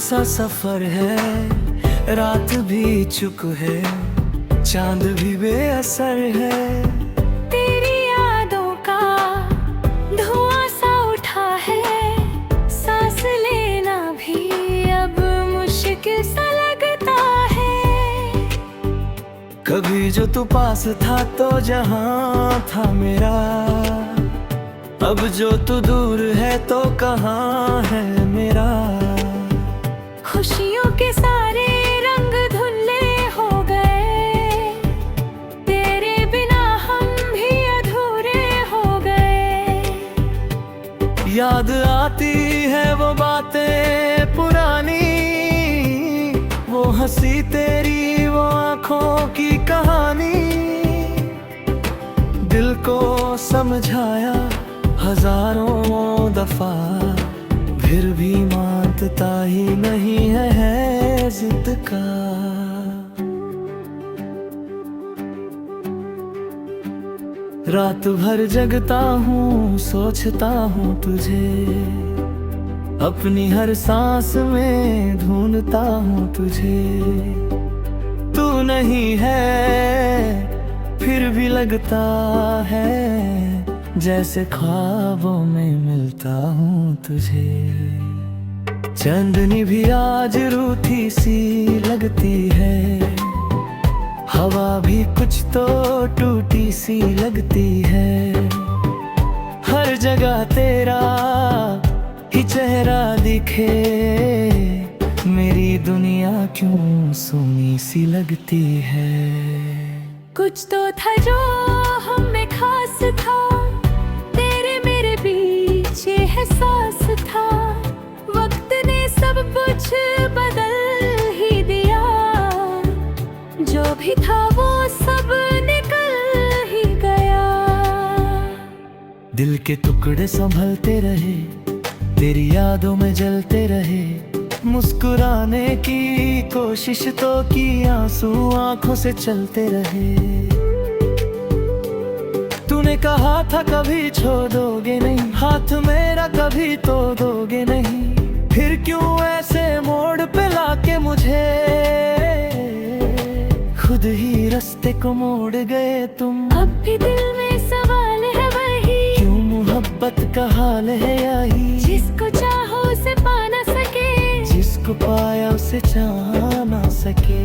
सा सफर है, रात भी चुप है, चांद भी बेअसर है। तेरी यादों का धुआं सा उठा है, सांस लेना भी अब मुश्किल सा लगता है। कभी जो तू पास था तो जहां था मेरा, अब जो तू दूर है तो कहाँ है मेरा। खुशियों के सारे रंग धुंधले हो गए, तेरे बिना हम भी अधूरे हो गए। याद आती है वो बातें पुरानी, वो हंसी तेरी, वो आंखों की कहानी। दिल को समझाया हजारों दफा, फिर भी मानता ही नहीं है जिद का। रात भर जगता हूँ, सोचता हूँ तुझे, अपनी हर सांस में ढूंढता हूँ तुझे। तू नहीं है फिर भी लगता है, जैसे ख्वाबों में मिलता हूँ तुझे। चांदनी भी आज रूठी सी लगती है, हवा भी कुछ तो टूटी सी लगती है। हर जगह तेरा ही चेहरा दिखे, मेरी दुनिया क्यों सूनी सी लगती है। कुछ तो था जो हम में खास था, तेरे मेरे बीच ये एहसास था। वक्त ने सब कुछ बदल ही दिया, जो भी था वो सब निकल ही गया। दिल के टुकड़े संभलते रहे, तेरी यादों में जलते रहे। मुस्कुराने की कोशिश तो की, आंसू आंखों से चलते रहे। तूने कहा था कभी छोड़ दोगे नहीं, हाथ मेरा कभी तो दोगे नहीं। फिर क्यों ऐसे मोड़ पे लाके मुझे खुद ही रास्ते को मोड़ गए तुम। अब भी दिल में सवाल है वही, क्यों मोहब्बत का हाल है यही। जिसको चाहो उसे पा ना सके, जिसको पाया उसे चाह ना सके।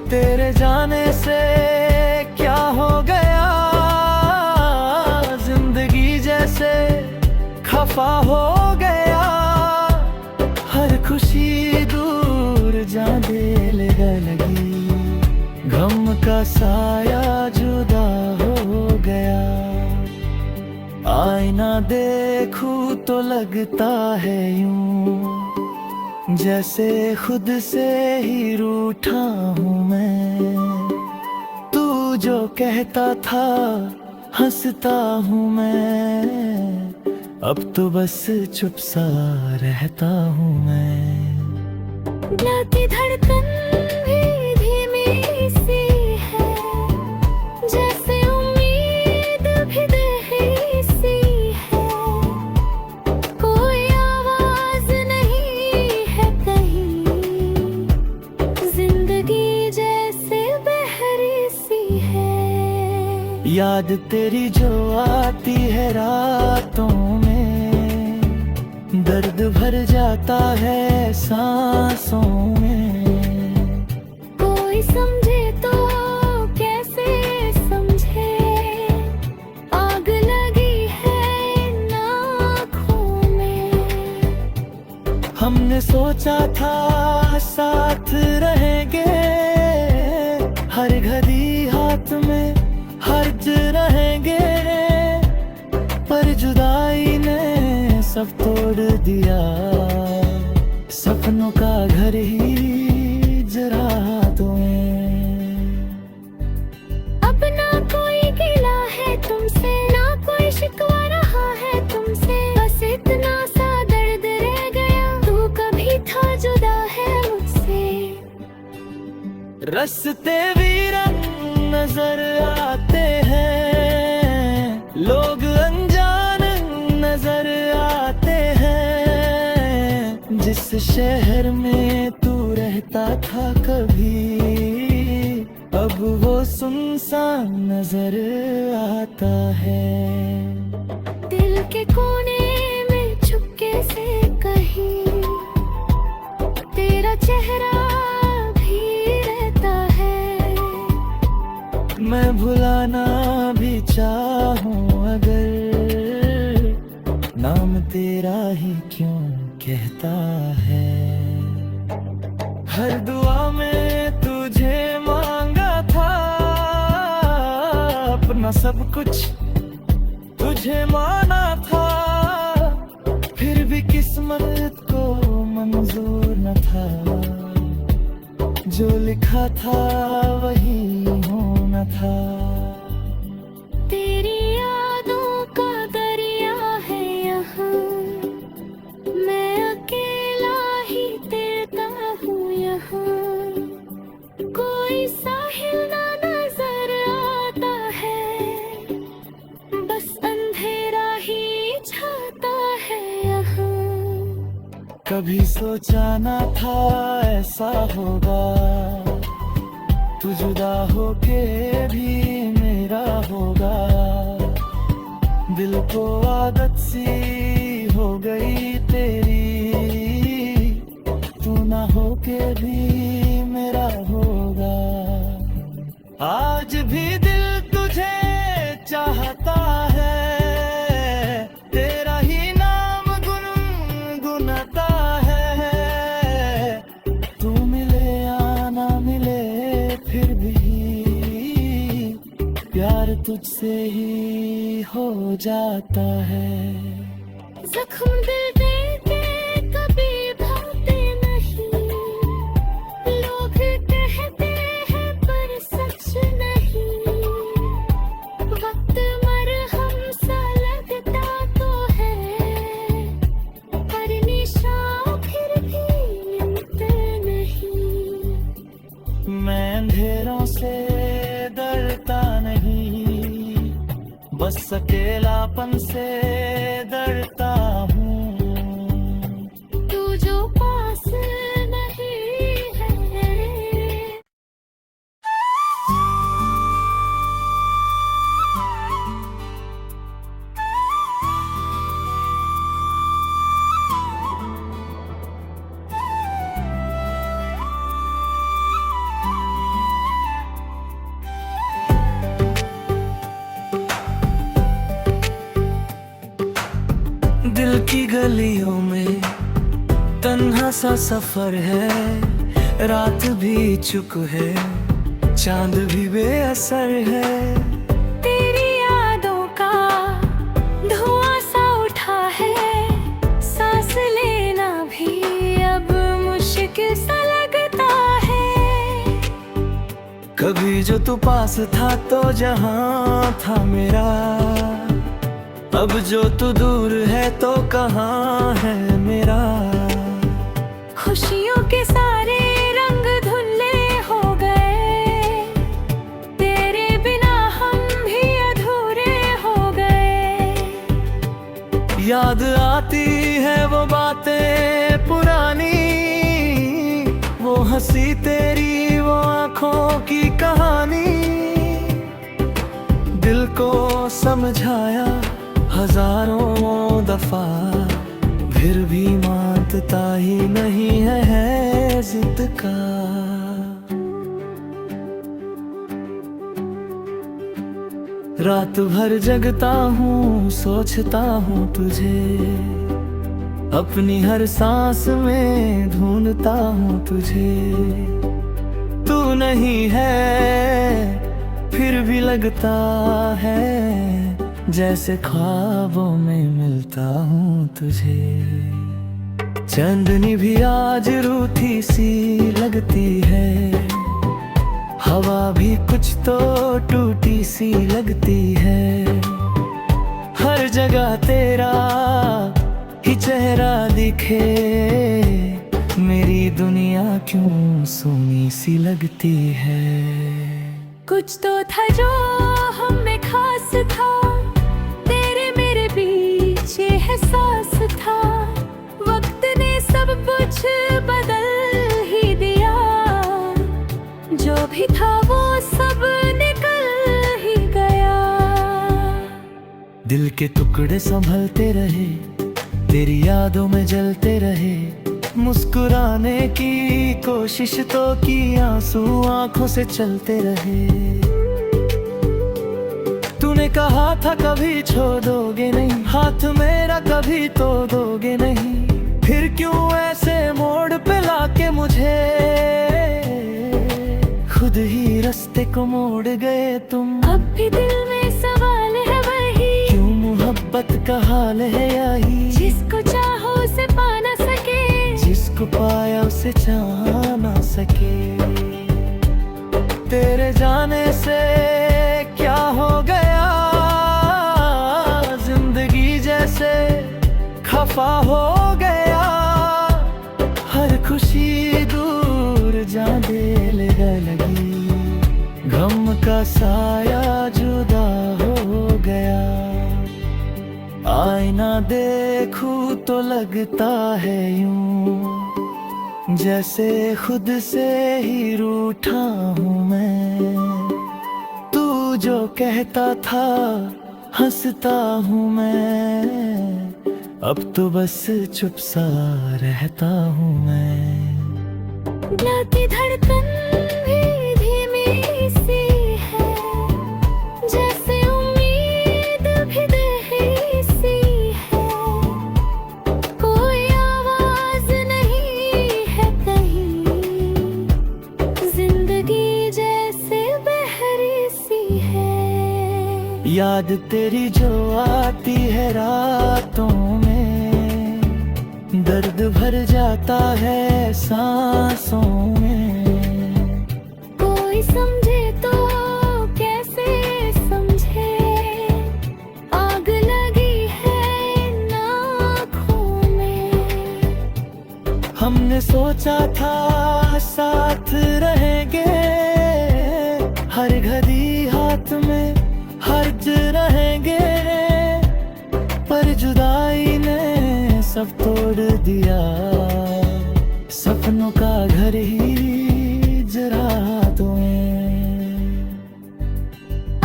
तेरे जाने से क्या हो गया, जिंदगी जैसे खफा हो गया। हर खुशी दूर जाने लगी, गम का साया जुदा हो गया। आईना देखूं तो लगता है यूं, जैसे खुद से ही रूठा हूँ मैं। तू जो कहता था हंसता हूँ मैं, अब तो बस चुप सा रहता हूँ मैं। लाती धड़कन भी धीमी सी है, जैसे उम्मीद भी देरी सी है। कोई आवाज नहीं है कहीं, जिंदगी जैसे बहरी सी है। याद तेरी जो आती है रातों में, दर्द भर जाता है सांसों में। कोई समझे तो कैसे समझे, आग लगी है इन आँखों में। हमने सोचा था साथ रहेंगे, हर घड़ी हाथ में हर्ज रहेंगे। पर जुदाई ने सब तोड़ दिया, सपनों का घर ही जरा दो। अब ना कोई गिला है तुमसे, ना कोई शिकवा रहा है तुमसे। बस इतना सा दर्द रह गया, तू कभी था जुदा है मुझसे। रास्ते वीरन नजर आते हैं, लोग अनजान नजर आते हैं। जिस शहर में तू रहता था कभी, अब वो सुनसान नजर आता है। दिल के कोने में चुपके से कहीं तेरा चेहरा भी रहता है। मैं भुलाना भी चाहूं अगर, नाम तेरा ही क्यों कहता है। हर दुआ में तुझे मांगा था, अपना सब कुछ तुझे माना था, फिर भी किस्मत को मंजूर न था। जो लिखा था वही होना था। तेरी यादों का दरिया है यहाँ, मैं अकेला ही तैरता हूँ यहाँ। कोई साहिल ना नजर आता है, बस अंधेरा ही छाता है यहाँ। कभी सोचा ना था ऐसा होगा, तू जुदा होके भी मेरा होगा। दिल को आदत सी हो गई तेरी, तू ना होके भी मेरा होगा। आज भी दिल तुझे चाहता है, तेरा ही नाम गुनगुनाता है। तू मिले या ना मिले फिर भी प्यार तुझसे ही हो जाता है। जख्म दिल देते कभी भाते नहीं, लोग कहते हैं पर सच नहीं। वक्त मरहम सा लगता तो है, पर निशान फिर भी मिलते नहीं। मैं अंधेरों से डरता नहीं, बस अकेलापन से डरता हूँ। तू जो पास नहीं है। दिल की गलियों में तन्हा सा सफर है, रात भी चुप है, चांद भी बेअसर है। तेरी यादों का धुआं सा उठा है, सांस लेना भी अब मुश्किल सा लगता है। कभी जो तू पास था तो जहां था मेरा, अब जो तू दूर है तो कहाँ है मेरा। खुशियों के सारे रंग धुंधले हो गए, तेरे बिना हम भी अधूरे हो गए। याद आती है वो बातें पुरानी, वो हंसी तेरी, वो आंखों की कहानी। दिल को समझाया हजारों दफा, फिर भी मानता ही नहीं है जिद का। रात भर जगता हूँ, सोचता हूँ तुझे, अपनी हर सांस में ढूंढता हूँ तुझे। तू नहीं है फिर भी लगता है, जैसे ख्वाबों में मिलता हूँ तुझे। चांदनी भी आज रूठी सी लगती है, हवा भी कुछ तो टूटी सी लगती है। हर जगह तेरा ही चेहरा दिखे, मेरी दुनिया क्यों सूनी सी लगती है। कुछ तो था जो हम में खास था, तेरे मेरे बीच ये एहसास था। वक्त ने सब कुछ बदल ही दिया, जो भी था वो सब निकल ही गया। दिल के टुकड़े संभलते रहे, तेरी यादों में जलते रहे, मुस्कुराने की कोशिश तो की, आंसू आंखों से चलते रहे। तूने कहा था कभी छोड़ दोगे नहीं, हाथ मेरा कभी तोड़ोगे नहीं, फिर क्यों ऐसे मोड़ पे लाके मुझे खुद ही रास्ते को मोड़ गए तुम। अब भी दिल में सवाल है वही, क्यों मोहब्बत का हाल है यही, जिसको चाहो उसे पा ना सके, जिसको पाया उसे चाह ना सके। तेरे जाने से क्या हो गया, जिंदगी जैसे खफा हो गया, हर खुशी दूर जाने लगी, गम का साया जुदा हो गया। आईना देखूं तो लगता है यूं, जैसे खुद से ही रूठा हूँ मैं। तू जो कहता था हंसता हूँ मैं, अब तो बस चुप सा रहता हूँ मैं। लाती धड़कन भी धीमी सी है, जैसे उम्मीद भी देरी सी है, कोई आवाज नहीं है कहीं, जिंदगी जैसे बहरी सी है। याद तेरी जो आती है रातों में, दर्द भर जाता है सांसों में। कोई समझे तो कैसे समझे, आग लगी है इन आँखों में। हमने सोचा था साथ रहेंगे, हर घड़ी हाथ में हर्ज रहेंगे, पर जुदाई ने सब तोड़ दिया, सपनों का घर ही जरा दो।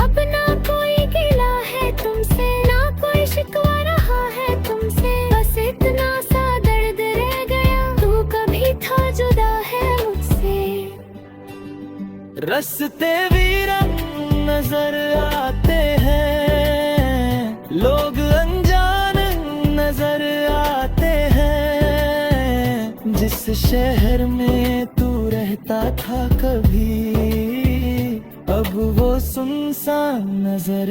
अब ना कोई गिला है तुमसे, ना कोई शिकवा रहा है तुमसे, बस इतना सा दर्द रह गया, तू कभी था जुदा है मुझसे। रास्ते वीरान नजर आते हैं, लोग अनजान नजर आते हैं, जिस शहर में तू रहता था कभी, अब वो सुनसान नजर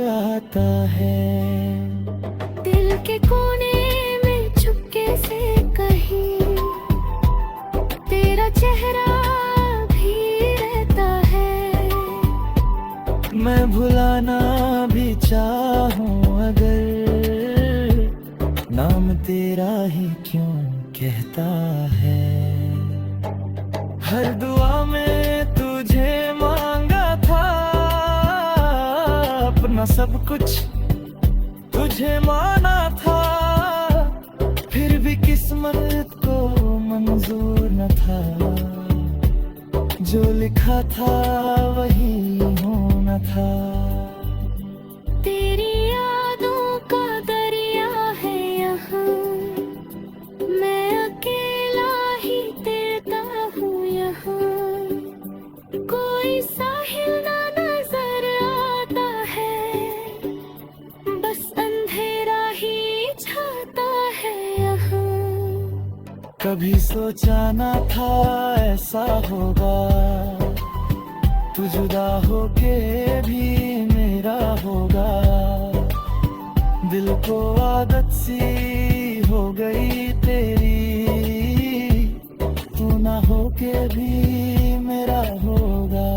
आता है। दिल के कोने में चुपके से कहीं तेरा चेहरा भी रहता है। मैं भुलाना भी चाहूं अगर, नाम तेरा ही क्यों कहता है। हर दुआ में तुझे मांगा था, अपना सब कुछ तुझे माना था, फिर भी किस्मत को मंजूर न था, जो लिखा था वही होना था। तेरी यादों का दरिया है यहाँ, मैं अकेला ही तैरता हूँ यहाँ, कोई साहिल ना नजर आता है, बस अंधेरा ही छाता है यहाँ। कभी सोचा ना था ऐसा होगा, तू जुदा होके भी मेरा होगा, दिल को आदत सी हो गई तेरी, तू ना होके भी मेरा होगा।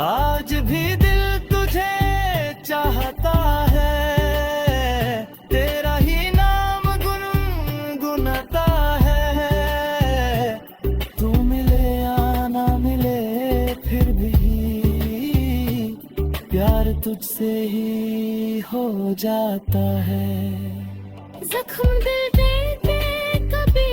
आज भी दिल तुझे चाहता है, तेरा ही नाम गुनगुनाता है, तू मिले या ना मिले फिर भी प्यार तुझसे ही हो जाता है। जख्म दिल पे कभी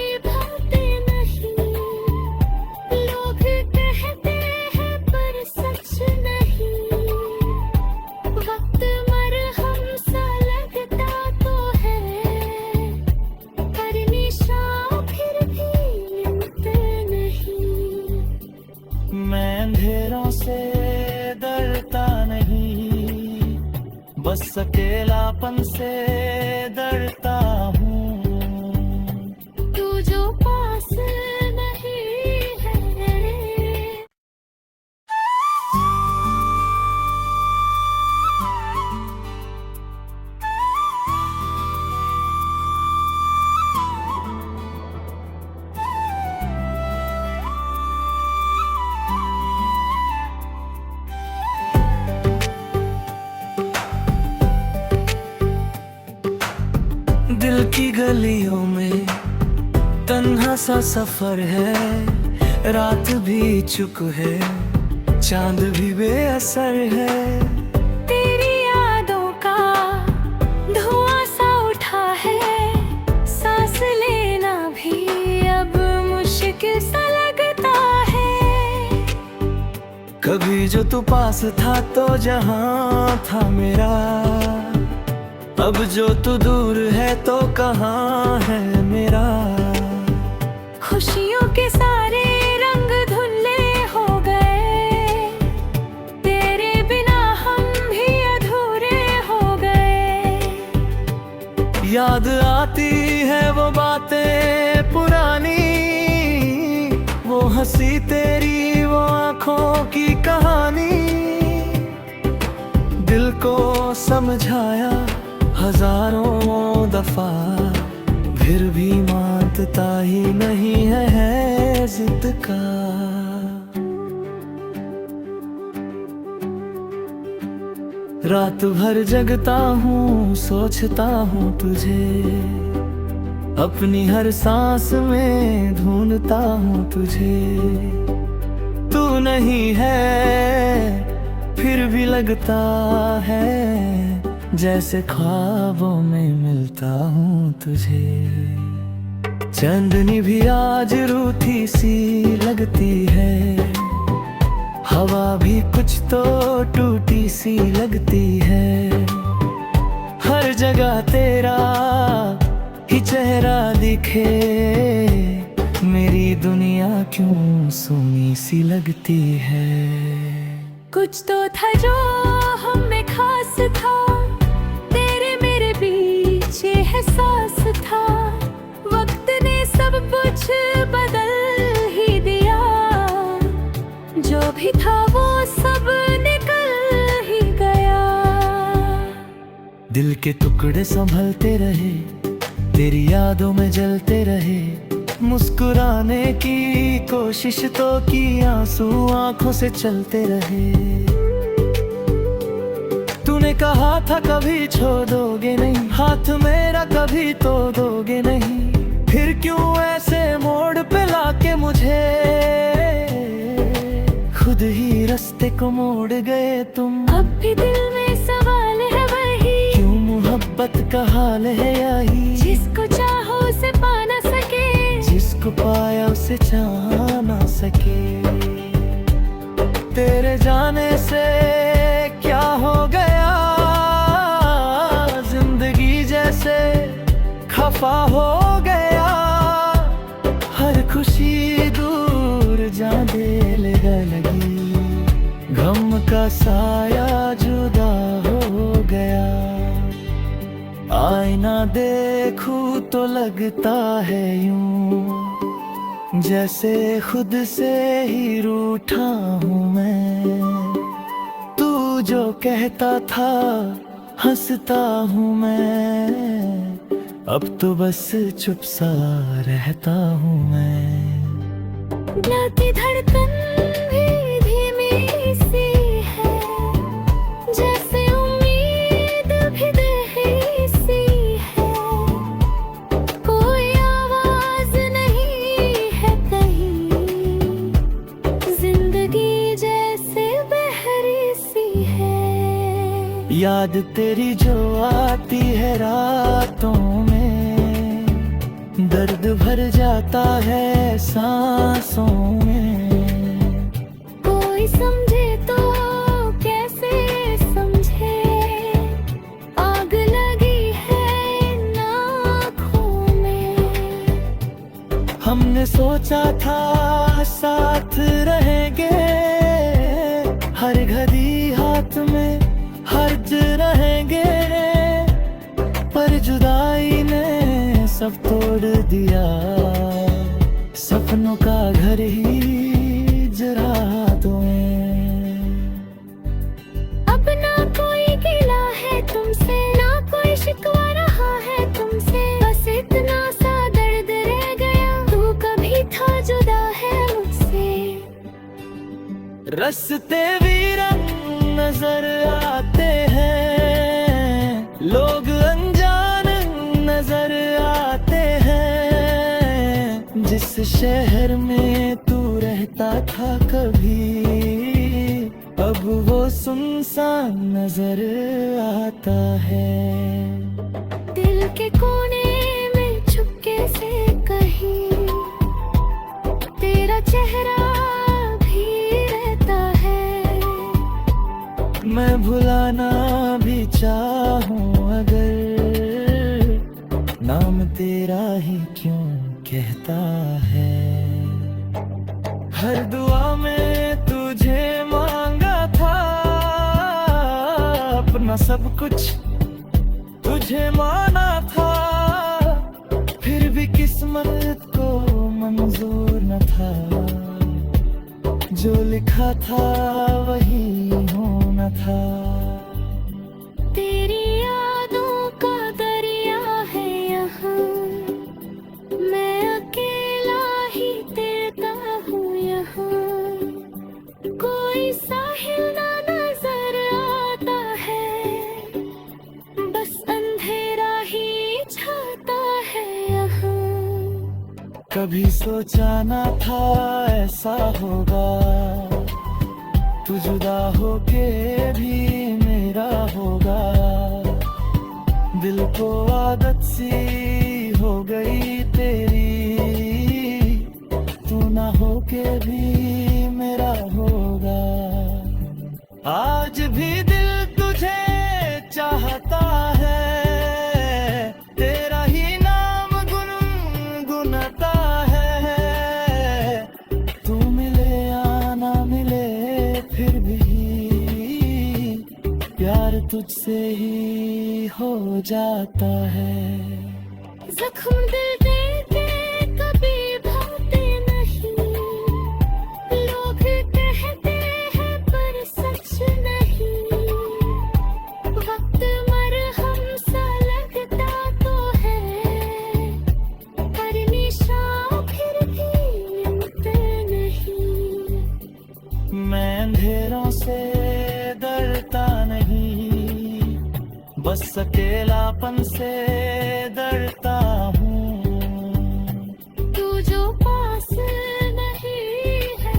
मैं अंधेरों से डरता नहीं, बस अकेलापन से डरता हूँ। तू जो पास नहीं है। दिल की गलियों में तन्हा सा सफर है, रात भी चुप है, चांद भी बेअसर है। तेरी यादों का धुआं सा उठा है, सांस लेना भी अब मुश्किल सा लगता है। कभी जो तू पास था तो जहां था मेरा, अब जो तू दूर है तो कहाँ है मेरा। खुशियों के सारे रंग धुंधले हो गए, तेरे बिना हम भी अधूरे हो गए। याद आती है वो बातें पुरानी, वो हंसी तेरी, वो आंखों की कहानी। दिल को समझाया हजारों दफा, फिर भी मानता ही नहीं है जिद का। रात भर जगता हूँ, सोचता हूँ तुझे, अपनी हर सांस में ढूंढता हूँ तुझे। तू नहीं है फिर भी लगता है, जैसे ख्वाबों में मिलता हूँ तुझे। चांदनी भी आज रूठी सी लगती है, हवा भी कुछ तो टूटी सी लगती है। हर जगह तेरा ही चेहरा दिखे, मेरी दुनिया क्यों सूनी सी लगती है। कुछ तो था जो हम में खास था, तेरे मेरे बीच ये एहसास था। वक्त ने सब कुछ बदल ही दिया, जो भी था वो सब निकल ही गया। दिल के टुकड़े संभलते रहे, तेरी यादों में जलते रहे। मुस्कुराने की कोशिश तो की, आंसू आंखों से चलते रहे। तूने कहा था कभी छोड़ दोगे नहीं, हाथ मेरा कभी तो दोगे नहीं। फिर क्यों ऐसे मोड़ पे लाके मुझे खुद ही रास्ते को मोड़ गए तुम। अब भी दिल में सवाल है वही, क्यों मोहब्बत का हाल है यही। जिसको चाहो उसे पा ना सके, जिसको पाया उसे चाह ना सके। तेरे जाने से क्या हो गया, जिंदगी जैसे खफा हो गया। हर खुशी दूर जाने लगी, गम का साया जुदा हो गया। आईना देखूं तो लगता है यूं, जैसे खुद से ही रूठा हूँ मैं। तू जो कहता था हंसता हूँ मैं, अब तो बस चुप सा रहता हूँ मैं। दिल धड़कन भी धीमी सी है, जैसे उम्मीद भी देही सी है। कोई आवाज नहीं है कहीं, जिंदगी जैसे बहरी सी है। याद तेरी जो आती है रातों में, दर्द भर जाता है सांसों में। कोई समझे तो कैसे समझे, आग लगी है इन आँखों में। हमने सोचा था साथ रहेंगे, सब तोड़ दिया, सपनों का घर ही जरा दो। अब ना कोई गिला है तुमसे, ना कोई शिकवा रहा है तुमसे, बस इतना सा दर्द रह गया, तू कभी था जुदा है मुझसे। रस्ते वीरन नजर आते हैं, लोग अनजान नजर आते हैं। जिस शहर में तू रहता था कभी, अब वो सुनसान नजर आता है। दिल के कोने में चुपके से कहीं तेरा चेहरा भी रहता है। मैं भुलाना भी चाहूं अगर, नाम तेरा ही क्यों कहता है। हर दुआ में तुझे मांगा था, अपना सब कुछ तुझे माना था, फिर भी किस्मत को मंजूर न था। जो लिखा था वही होना था। तेरी यादों का दरिया है यहाँ, मैं अकेला ही तैरता हूँ यहाँ। कोई साहिल ना नजर आता है, बस अंधेरा ही छाता है यहाँ। कभी सोचा ना था ऐसा होगा, तू जुदा होके भी मेरा होगा। दिल को आदत सी हो गई तेरी, तू ना होके भी मेरा होगा। आज भी दिल तुझे चाहता है, तेरा ही नाम गुनगुनाता है। तू मिले या ना मिले फिर भी प्यार तुझसे ही हो जाता है। जख्म दिल देते कभी भाते नहीं, लोग कहते हैं पर सच नहीं। वक्त मरहम सा लगता तो है, पर निशान फिर भी मिटते नहीं। मैं अंधेरों से डरता नहीं, बस अकेलापन से डरता हूँ। तू जो पास नहीं है।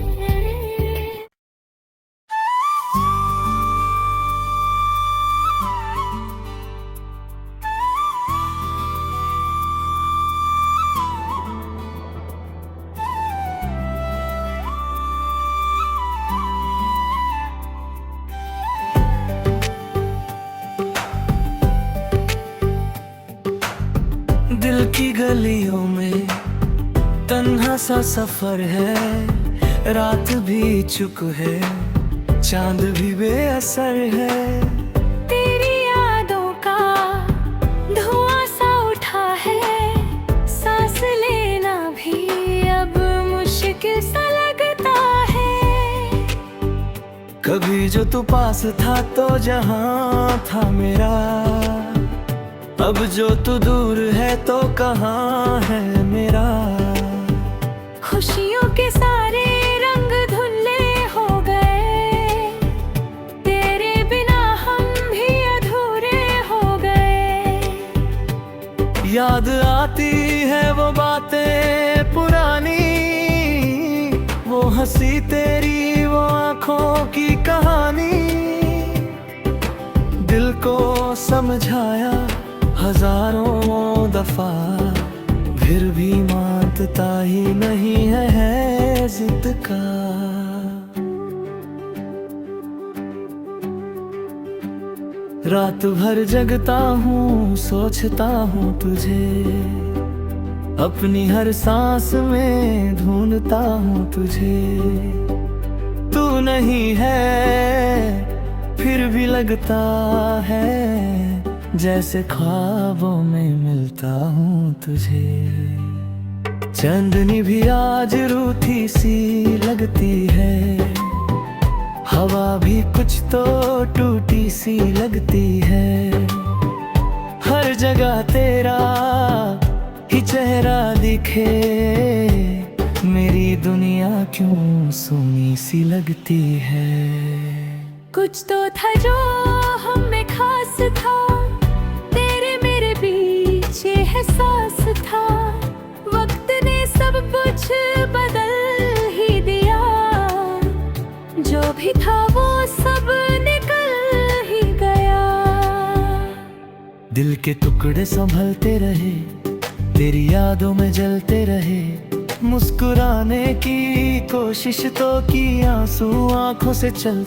दिल की गलियों में तन्हा सा सफर है, रात भी चुप है, चांद भी बेअसर है। तेरी यादों का धुआं सा उठा है, सांस लेना भी अब मुश्किल सा लगता है। कभी जो तू पास था तो जहां था मेरा, अब जो तू दूर है तो कहाँ है मेरा। खुशियों के सारे रंग धुंधले हो गए, तेरे बिना हम भी अधूरे हो गए। याद आती है वो बातें पुरानी, वो हंसी तेरी, वो आंखों की कहानी। दिल को समझाया हजारों दफा, फिर भी मानता ही नहीं है जिद का। रात भर जगता हूँ, सोचता हूँ तुझे, अपनी हर सांस में ढूंढता हूँ तुझे। तू नहीं है फिर भी लगता है जैसे ख्वाबों में मिलता हूँ तुझे। चांदनी भी आज रूठी सी लगती है, हवा भी कुछ तो टूटी सी लगती है। हर जगह तेरा ही चेहरा दिखे, मेरी दुनिया क्यों सूनी सी लगती है। कुछ तो था जो हम में खास था, तेरे मेरे बीच ये एहसास था। वक्त ने सब कुछ बदल ही दिया, जो भी था वो सब निकल ही गया। दिल के टुकड़े संभलते रहे, तेरी यादों में जलते रहे। मुस्कुराने की कोशिश तो की, आंसू आंखों से चल